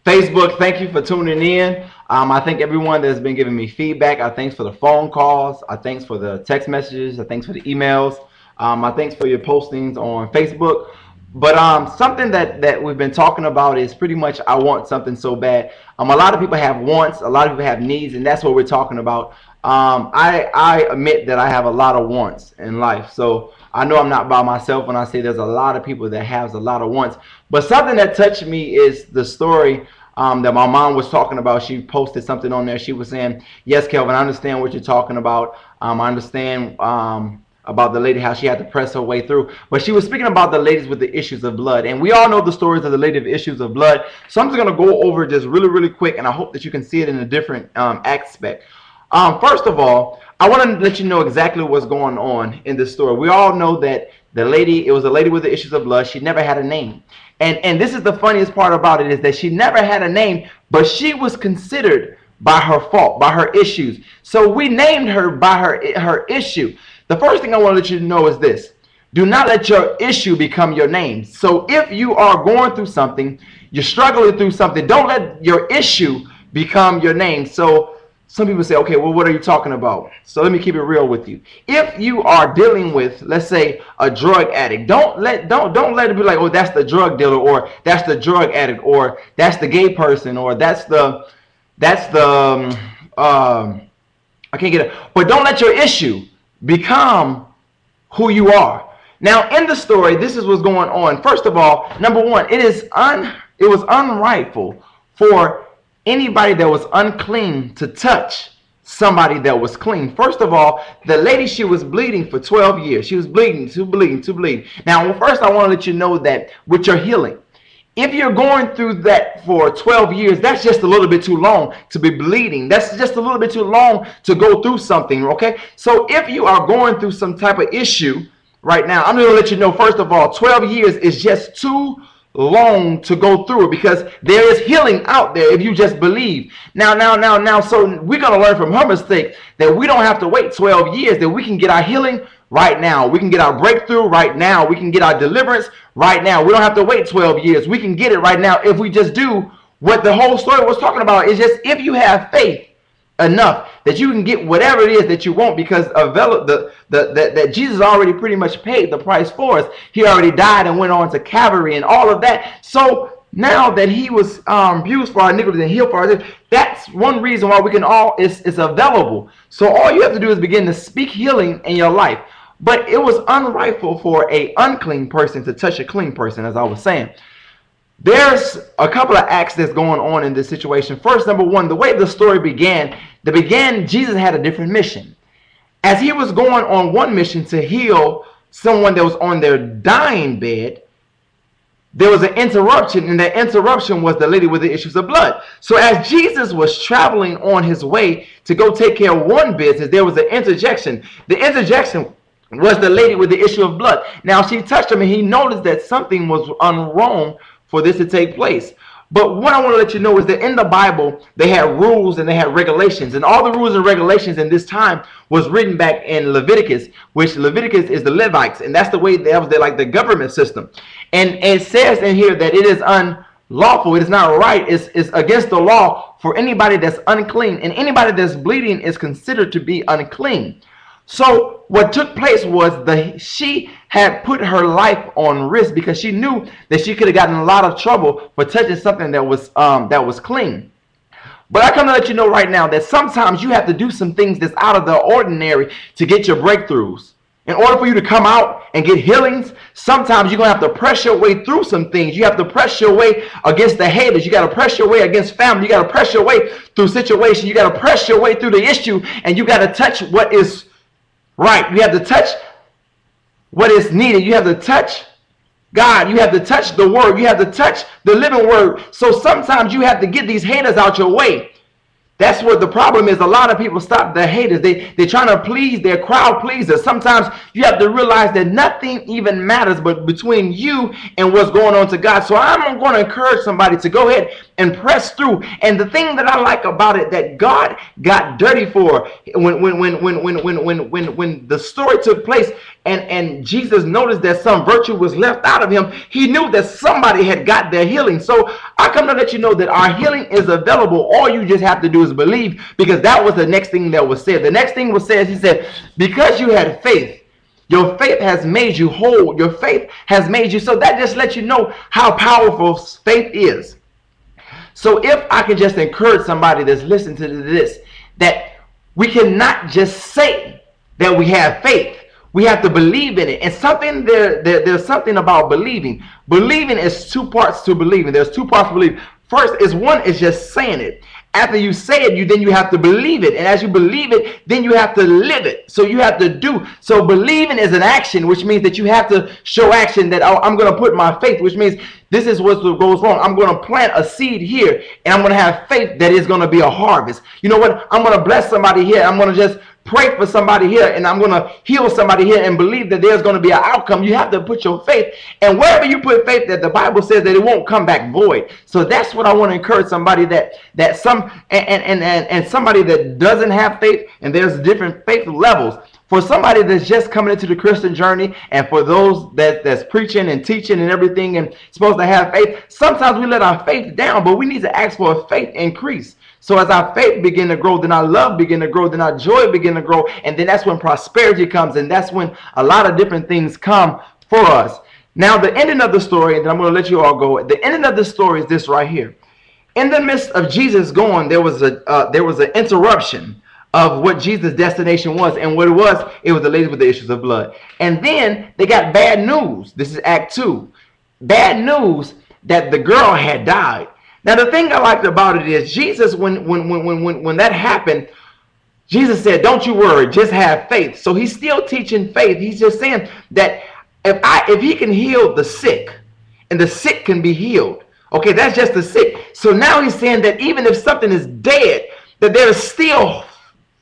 Facebook, thank you for tuning in. I thank everyone that's been giving me feedback. I thanks for the phone calls. I thanks for the text messages. I thanks for the emails. I thanks for your postings on Facebook. But something that we've been talking about is pretty much I want something so bad. A lot of people have wants, a lot of people have needs, and that's what we're talking about. I admit that I have a lot of wants in life. So I know I'm not by myself when I say there's a lot of people that has a lot of wants. But something that touched me is the story that my mom was talking about. She posted something on there. She was saying, yes, Kelvin, I understand what you're talking about. I understand about the lady, how she had to press her way through. But she was speaking about the ladies with the issues of blood. And we all know the stories of the lady with issues of blood. So I'm just going to go over just really quick, and I hope that you can see it in a different aspect. First of all, I want to let you know exactly what's going on in this story. We all know that the lady, it was a lady with the issues of blood. She never had a name. And this is the funniest part about it, is that she never had a name, but she was considered by her fault, by her issues. So we named her by her issue. The first thing I want to let you know is this. Do not let your issue become your name. So if you are going through something, you're struggling through something, don't let your issue become your name. So some people say, okay, well, what are you talking about? So let me keep it real with you. If you are dealing with, let's say, a drug addict, don't let it be like, oh, that's the drug dealer, or that's the drug addict, or that's the gay person, or that's the I can't get it. But don't let your issue become who you are. Now, in the story, this is what's going on. First of all, number one, it was unrightful for anybody that was unclean to touch somebody that was clean. First of all, the lady, she was bleeding for 12 years. She was bleeding, to bleeding. Now, first, I want to let you know that with your healing, if you're going through that for 12 years, that's just a little bit too long to be bleeding. That's just a little bit too long to go through something, okay? So if you are going through some type of issue right now, I'm going to let you know, first of all, 12 years is just too long to go through it, because there is healing out there if you just believe. Now, so we're going to learn from her mistake that we don't have to wait 12 years, that we can get our healing right now. We can get our breakthrough right now. We can get our deliverance right now. We don't have to wait 12 years. We can get it right now if we just do what the whole story was talking about. Is just if you have faith enough that you can get whatever it is that you want, because of that Jesus already pretty much paid the price for us. He already died and went on to Calvary and all of that. So now that he was abused for our iniquities and healed for our sins, that's one reason why we can all, it's available. So all you have to do is begin to speak healing in your life. But it was unrightful for an unclean person to touch a clean person, as I was saying. There's a couple of acts that's going on in this situation. First, number one, the way the story began, Jesus had a different mission. As he was going on one mission to heal someone that was on their dying bed, there was an interruption, and that interruption was the lady with the issues of blood. So as Jesus was traveling on his way to go take care of one business, there was an interjection. The interjection was the lady with the issue of blood. Now, she touched him, and he noticed that something was wrong for this to take place. But what I want to let you know is that in the Bible, they had rules and they had regulations. And all the rules and regulations in this time was written back in Leviticus, which Leviticus is the Levites. And that's the way that was like the government system. And it says in here that it is unlawful. It is not right. It's against the law for anybody that's unclean. And anybody that's bleeding is considered to be unclean. So what took place was she had put her life on risk, because she knew that she could have gotten in a lot of trouble for touching something that was clean. But I come to let you know right now that sometimes you have to do some things that's out of the ordinary to get your breakthroughs. In order for you to come out and get healings, sometimes you're going to have to press your way through some things. You have to press your way against the haters. You got to press your way against family. You got to press your way through situations. You got to press your way through the issue, and you got to touch what is right. You have to touch what is needed. You have to touch God. You have to touch the word. You have to touch the living word. So sometimes you have to get these haters out your way. That's what the problem is. A lot of people stop the haters. They're trying to please their crowd pleasers. Sometimes you have to realize that nothing even matters but between you and what's going on to God. So I'm going to encourage somebody to go ahead and press through. And the thing that I like about it, that God got dirty for when the story took place, and Jesus noticed that some virtue was left out of him, he knew that somebody had got their healing. So I I come to let you know that our healing is available. All you just have to do is believe, because that was the next thing that was said. The next thing was said, he said, because you had faith, your faith has made you whole. Your faith has made you. So that just lets you know how powerful faith is. So if I can just encourage somebody that's listening to this, that we cannot just say that we have faith. We have to believe in it. And something there's something about believing. Believing is two parts to believing. There's two parts to believe. First is one is just saying it. After you say it, then you have to believe it. And as you believe it, then you have to live it. So you have to do. So believing is an action, which means that you have to show action that, oh, I'm going to put my faith, which means this is what goes wrong. I'm going to plant a seed here, and I'm going to have faith that it's going to be a harvest. You know what? I'm going to bless somebody here. I'm going to just pray for somebody here, and I'm going to heal somebody here and believe that there's going to be an outcome. You have to put your faith, and wherever you put faith, that the Bible says that it won't come back void. So that's what I want to encourage somebody that somebody that doesn't have faith, and there's different faith levels. For somebody that's just coming into the Christian journey, and for those that's preaching and teaching and everything and supposed to have faith, sometimes we let our faith down, but we need to ask for a faith increase. So as our faith begin to grow, then our love begin to grow, then our joy begin to grow, and then that's when prosperity comes, and that's when a lot of different things come for us. Now, the ending of the story, and then I'm going to let you all go. The ending of the story is this right here. In the midst of Jesus going, there was an interruption of what Jesus' destination was, and what it was the lady with the issues of blood. And then they got bad news. This is Act 2. Bad news that the girl had died. Now, the thing I liked about it is Jesus, when that happened, Jesus said, don't you worry, just have faith. So he's still teaching faith. He's just saying that if he can heal the sick, and the sick can be healed. Okay, that's just the sick. So now he's saying that even if something is dead, that there is still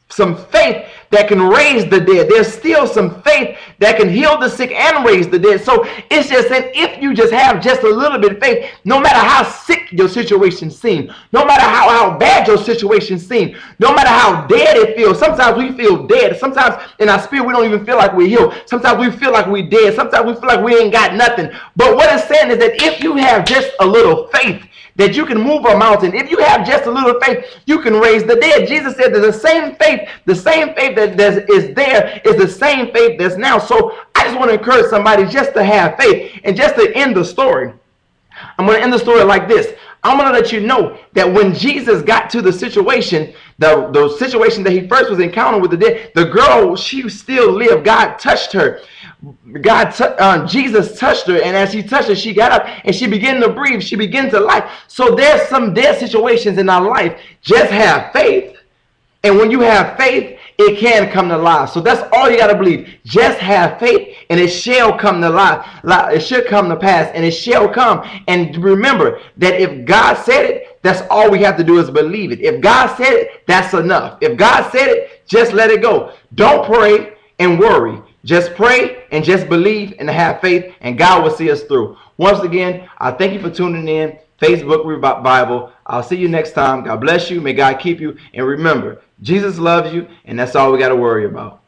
some faith that can raise the dead. There's still some faith that can heal the sick and raise the dead. So it's just that if you just have just a little bit of faith, no matter how sick your situation seems, no matter how bad your situation seems, no matter how dead it feels. Sometimes we feel dead. Sometimes in our spirit we don't even feel like we're healed. Sometimes we feel like we're dead. Sometimes we feel like we ain't got nothing. But what it's saying is that if you have just a little faith, that you can move a mountain. If you have just a little faith, you can raise the dead. Jesus said that the same faith that is there is the same faith that's now. So I just want to encourage somebody just to have faith. And just to end the story, I'm going to end the story like this. I'm going to let you know that when Jesus got to the situation, the situation that he first was encountering with the dead, the girl, she still lived. God touched her. Jesus touched her, and as he touched her, she got up and she began to breathe. She began to life. So there's some dead situations in our life. Just have faith, and when you have faith, it can come to life. So that's all you got to believe. Just have faith, and it shall come to life. It should come to pass, and it shall come. And remember that if God said it, that's all we have to do is believe it. If God said it, that's enough. If God said it, just let it go. Don't pray and worry. Just pray and just believe and have faith, and God will see us through. Once again, I thank you for tuning in. Facebook Bible. I'll see you next time. God bless you. May God keep you. And remember, Jesus loves you, and that's all we got to worry about.